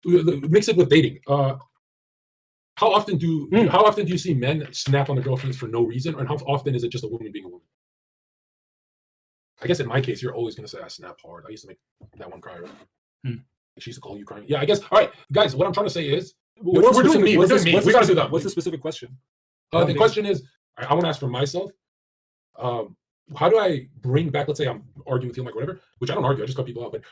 mix it with dating. How often do you see men snap on their girlfriends for no reason, and how often is it just a woman being a woman? I guess in my case, you're always gonna say I snap hard. I used to make that one cry. Right? She used to call you crying. Yeah, I guess. All right, guys. What I'm trying to say is, we're doing me. We're doing me. We gotta do that. What's the specific question? The question is, I want to ask for myself. How do I bring back? Let's say I'm arguing with you, like whatever, which I don't argue. I just cut people out. But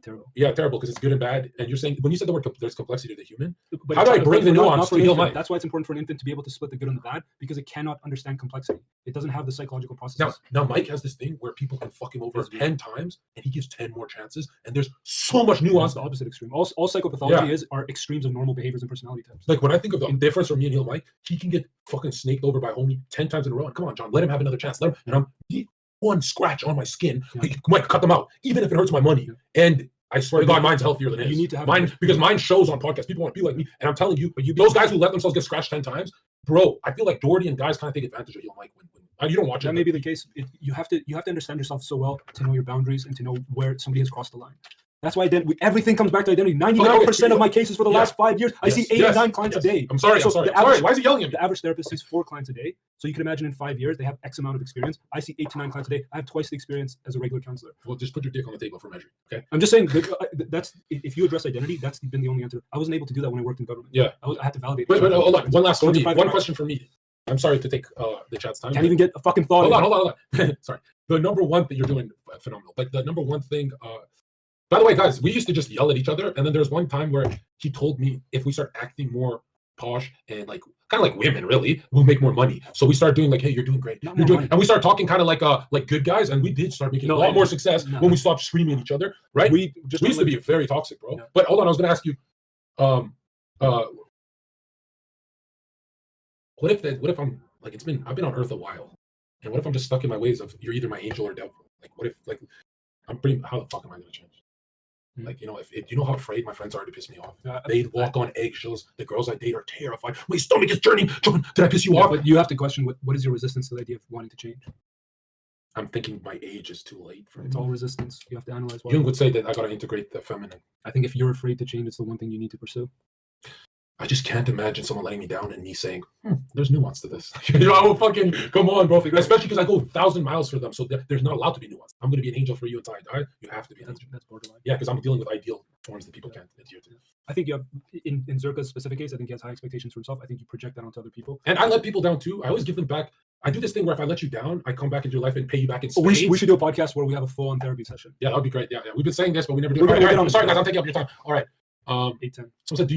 terrible. Yeah, terrible because it's good and bad. And you're saying when you said the word there's complexity to the human. But how do I bring the nuance to heal Mike? That's why it's important for an infant to be able to split the good and the bad, because it cannot understand complexity. It doesn't have the psychological processes. Now Mike has this thing where people can fuck him over 10 times, and he gives 10 more chances. And there's so much nuance. That's the opposite extreme. All psychopathology are extremes of normal behaviors and personality types. Like when I think of the difference from me and heal Mike, he can get fucking snaked over by homie 10 times in a row. And come on, John, let him have another chance. Let him, and I'm one scratch on my skin. I might cut them out, even if it hurts my money. And I swear to God, mine's healthier than his. You need to have mine because mine shows on podcasts. People want to be like me, and I'm telling you, those guys who let themselves get scratched 10 times, bro. I feel like Doherty and guys kind of take advantage of you, Mike. When you don't watch it. That may be the case. You have to understand yourself so well to know your boundaries and to know where somebody has crossed the line. That's why everything comes back to identity. 99% of my cases for the last 5 years, I see 8 or 9 clients a day. I'm sorry. Why is he yelling at me? The average therapist sees 4 clients a day. So you can imagine in 5 years, they have X amount of experience. I see 8 to 9 clients a day. I have twice the experience as a regular counselor. Well, just put your dick on the table for measuring, okay? I'm just saying, that's if you address identity, that's been the only answer. I wasn't able to do that when I worked in government. Yeah. I had to validate. Wait, hold on. One question for me. I'm sorry to take the chat's time. Can't even get a fucking thought. Hold on. Sorry. The number one thing you're doing phenomenal. Like the number one thing. By the way, guys, we used to just yell at each other, and then there was one time where he told me if we start acting more posh and like kind of like women, really, we'll make more money. So we started doing like, hey, you're doing great. And we started talking kind of like good guys, and we did start making a lot more success when we stopped screaming at each other, right? We used to be very toxic, bro. Yeah. But hold on, I was going to ask you, what if I'm like I've been on Earth a while, and what if I'm just stuck in my ways of you're either my angel or devil? Like what if how the fuck am I going to change? Like, if you know how afraid my friends are to piss me off. They walk on eggshells. The girls I date are terrified. My stomach is turning. John, did I piss you off? But you have to question what is your resistance to the idea of wanting to change? I'm thinking my age is too late for it. It's all resistance. You have to analyze why. Jung would say that I got to integrate the feminine. I think if you're afraid to change, it's the one thing you need to pursue. I just can't imagine someone letting me down and me saying, there's nuance to this. I will fucking, come on, bro. Especially because I go 1,000 miles for them. So there's not allowed to be nuance. I'm going to be an angel for you until I die. You have to be an angel. That's borderline. Yeah, because I'm dealing with ideal forms that people can't adhere to. I think you have, in Zerka's specific case, I think he has high expectations for himself. I think you project that onto other people. And I let people down too. I always give them back. I do this thing where if I let you down, I come back into your life and pay you back in spades. We should do a podcast where we have a full-on therapy session. Yeah, that would be great. Yeah. We've been saying this, but we never do it. Sorry, guys, I'm taking up your time. All right. 8:10. Someone said,